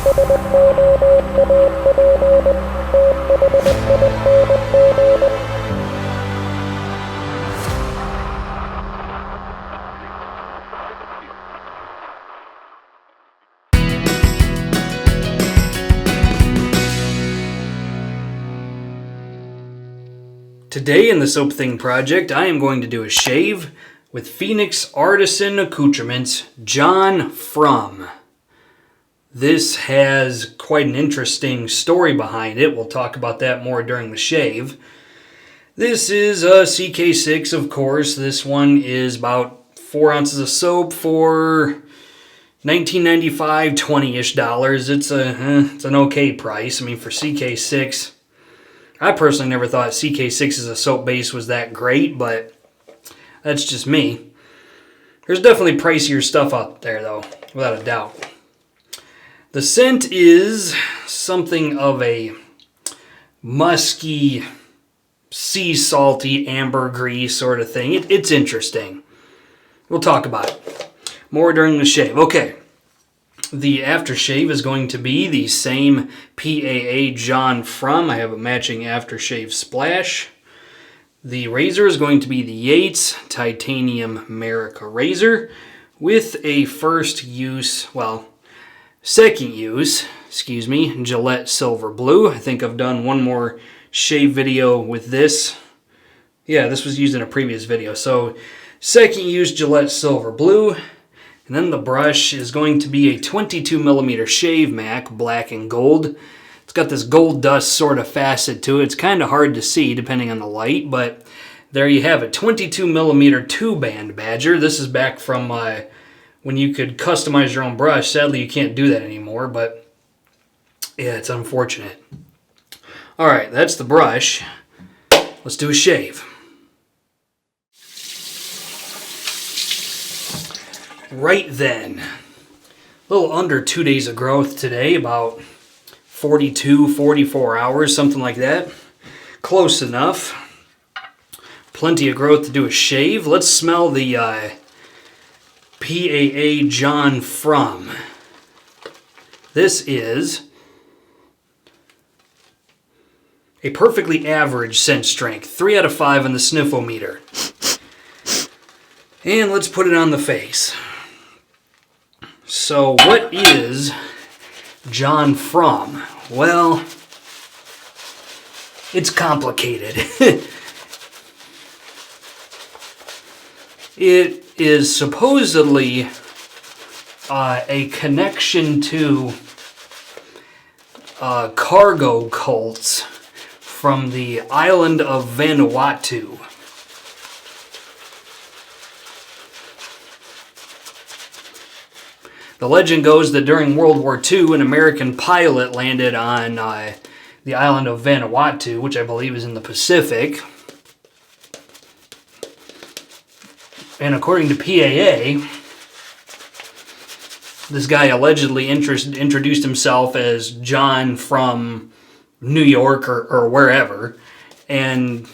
Today in the Soap Thing project, I am going to do a shave with Phoenix Artisan Accoutrements John Frum. This has quite an interesting story behind it. We'll talk about that more during the shave. This is a CK6, of course. This one is about 4 ounces of soap for $19.95, $20-ish. It's an okay price. I mean, for CK6, I personally never thought CK6 as a soap base was that great, but that's just me. There's definitely pricier stuff out there, though, without a doubt. The scent is something of a musky, sea salty, ambergris sort of thing. It's interesting. We'll talk about it more during the shave. Okay. The aftershave is going to be the same PAA John Frum. I have a matching aftershave splash. The razor is going to be the Yates Titanium Merica razor with a second use, Gillette Silver Blue. I think I've done one more shave video with this. Yeah, this was used in a previous video. So, second use Gillette Silver Blue. And then the brush is going to be a 22mm Shavemac, black and gold. It's got this gold dust sort of facet to it. It's kind of hard to see depending on the light, but there you have it. 22mm 2-band Badger. This is back from when you could customize your own brush. Sadly, you can't do that anymore, but yeah, it's unfortunate. All right, that's the brush. Let's do a shave. Right then, a little under 2 days of growth today, about 42, 44 hours, something like that. Close enough. Plenty of growth to do a shave. Let's smell the PAA John Frum. This is a perfectly average scent strength, 3 out of 5 on the sniffometer. And let's put it on the face. So what is John Frum? Well, it's complicated. It is supposedly a connection to cargo cults from the island of Vanuatu. The legend goes that during World War II, an American pilot landed on the island of Vanuatu, which I believe is in the Pacific. And according to PAA, this guy allegedly introduced himself as John from New York or wherever, and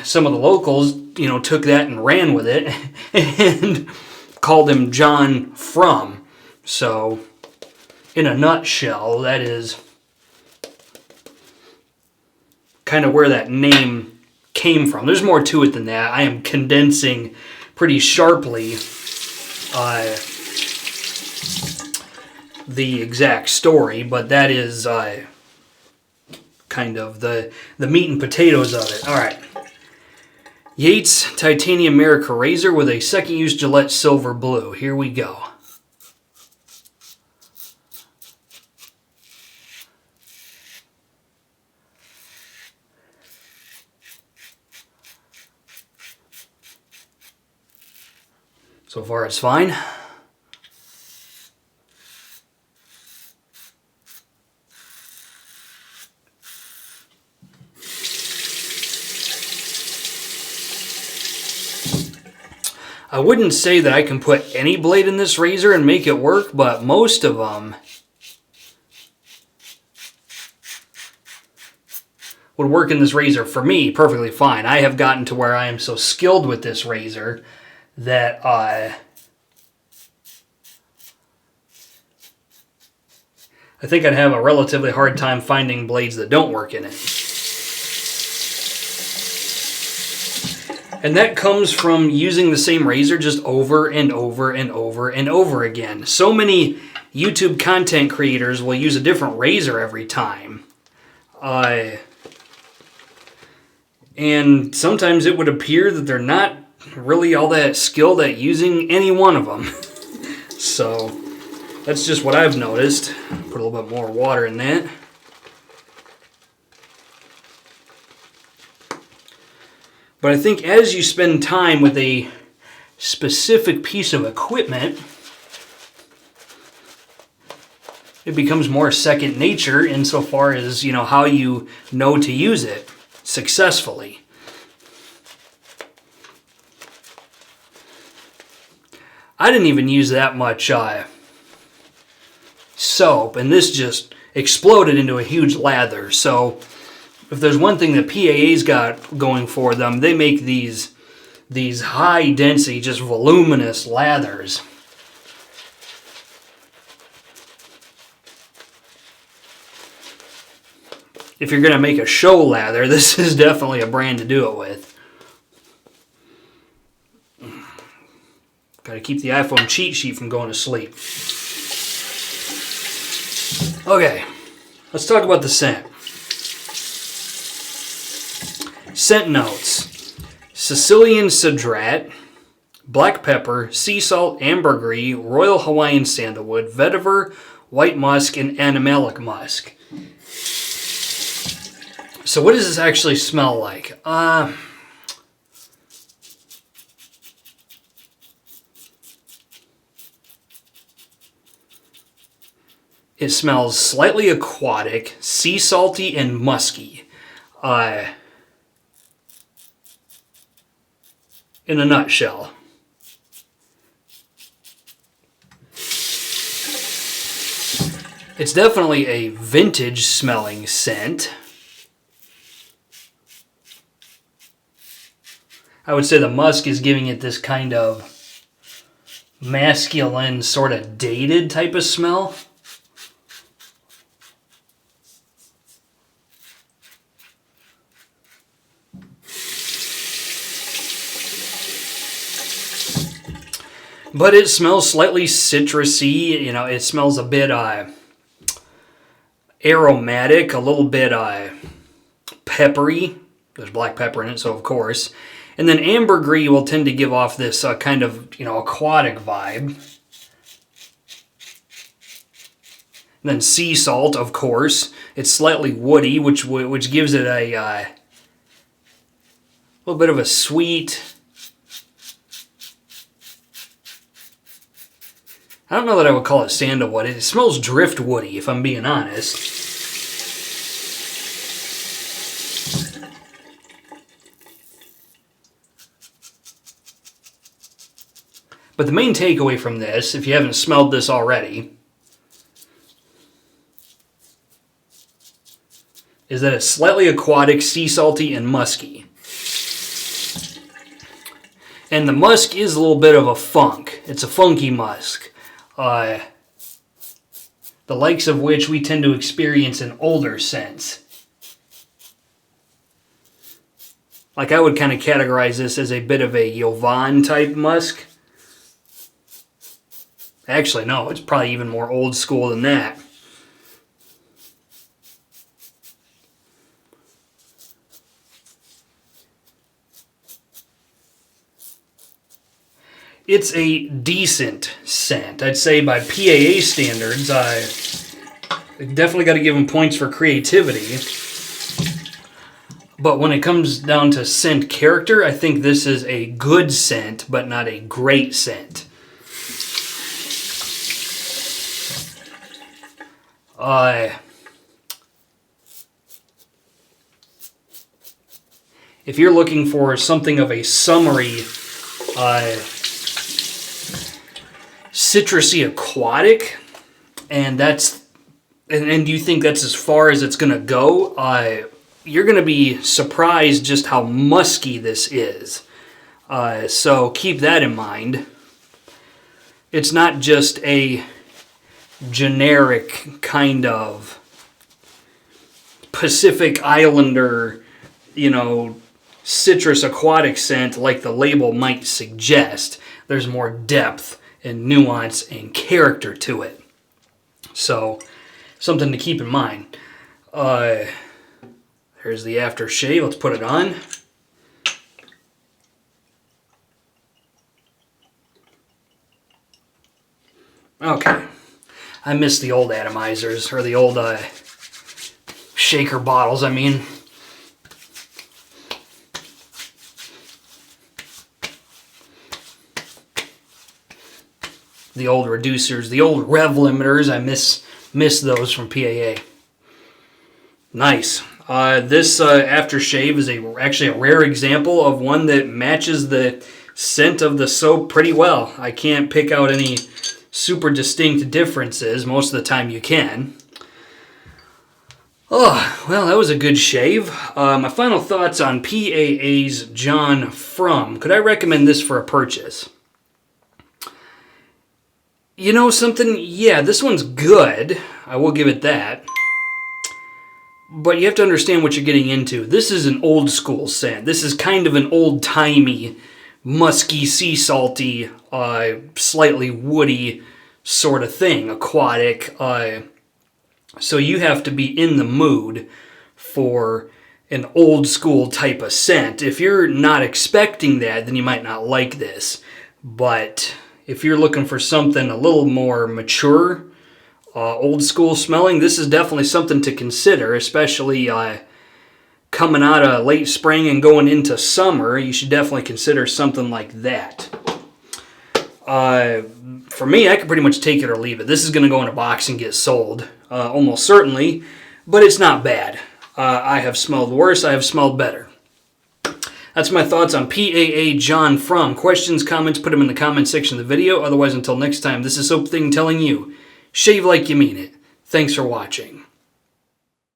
some of the locals, took that and ran with it, and called him John Frum. So, in a nutshell, that is kind of where that name came from. There's more to it than that. I am condensing pretty sharply the exact story, but that is kind of the meat and potatoes of it. All right. Yates Titanium Merica razor with a second use Gillette Silver Blue. Here we go. So far it's fine. I wouldn't say that I can put any blade in this razor and make it work, but most of them would work in this razor for me perfectly fine. I have gotten to where I am so skilled with this razor that I think I'd have a relatively hard time finding blades that don't work in it. And that comes from using the same razor just over and over and over and over again. So many YouTube content creators will use a different razor every time. And sometimes it would appear that they're not really all that skilled at using any one of them. So that's just what I've noticed. Put a little bit more water in that. But I think as you spend time with a specific piece of equipment, it becomes more second nature insofar as, you know, how you know to use it successfully. I didn't even use that much soap, and this just exploded into a huge lather. So if there's one thing that PAA's got going for them, they make these high density, just voluminous lathers. If you're going to make a show lather, this is definitely a brand to do it with. Got to keep the iPhone cheat sheet from going to sleep. Okay, let's talk about the scent. Scent notes: Sicilian cedrat, black pepper, sea salt, ambergris, royal Hawaiian sandalwood, vetiver, white musk, and animalic musk. So what does this actually smell like? It smells slightly aquatic, sea salty, and musky. In a nutshell. It's definitely a vintage smelling scent. I would say the musk is giving it this kind of masculine, sort of dated type of smell. But it smells slightly citrusy, you know, it smells a bit aromatic, a little bit peppery. There's black pepper in it, so of course. And then ambergris will tend to give off this kind of, you know, aquatic vibe. And then sea salt, of course. It's slightly woody, which gives it a little bit of a sweet. I don't know that I would call it sandalwood. It smells driftwoody, if I'm being honest. But the main takeaway from this, if you haven't smelled this already, is that it's slightly aquatic, sea salty, and musky. And the musk is a little bit of a funk. It's a funky musk. The likes of which we tend to experience in older scents. Like I would kind of categorize this as a bit of a Jovan type musk. Actually, no, it's probably even more old school than that. It's a decent scent. I'd say by PAA standards, I definitely got to give them points for creativity. But when it comes down to scent character, I think this is a good scent, but not a great scent. If you're looking for something of a summery, citrusy aquatic, and you think that's as far as it's gonna go, you're gonna be surprised just how musky this is. So keep that in mind. It's not just a generic kind of Pacific Islander, you know, citrus aquatic scent like the label might suggest. There's more depth and nuance and character to it. So, something to keep in mind. There's the aftershave. Let's put it on. Okay. I miss the old atomizers, or the old shaker bottles, I mean. The old reducers, the old rev limiters, I miss those from PAA. Nice. This aftershave is actually a rare example of one that matches the scent of the soap pretty well. I can't pick out any super distinct differences. Most of the time you can. Oh, well, that was a good shave. My final thoughts on PAA's John Frum. Could I recommend this for a purchase? You know something? Yeah, this one's good. I will give it that. But you have to understand what you're getting into. This is an old school scent. This is kind of an old-timey, musky, sea salty, slightly woody sort of thing. Aquatic. So you have to be in the mood for an old school type of scent. If you're not expecting that, then you might not like this. But if you're looking for something a little more mature, old school smelling, this is definitely something to consider, especially coming out of late spring and going into summer. You should definitely consider something like that. For me, I could pretty much take it or leave it. This is going to go in a box and get sold, almost certainly, but it's not bad. I have smelled worse. I have smelled better. That's my thoughts on PAA John Frum. Questions, comments, put them in the comment section of the video. Otherwise, until next time, this is Soap Thing telling you, shave like you mean it. Thanks for watching.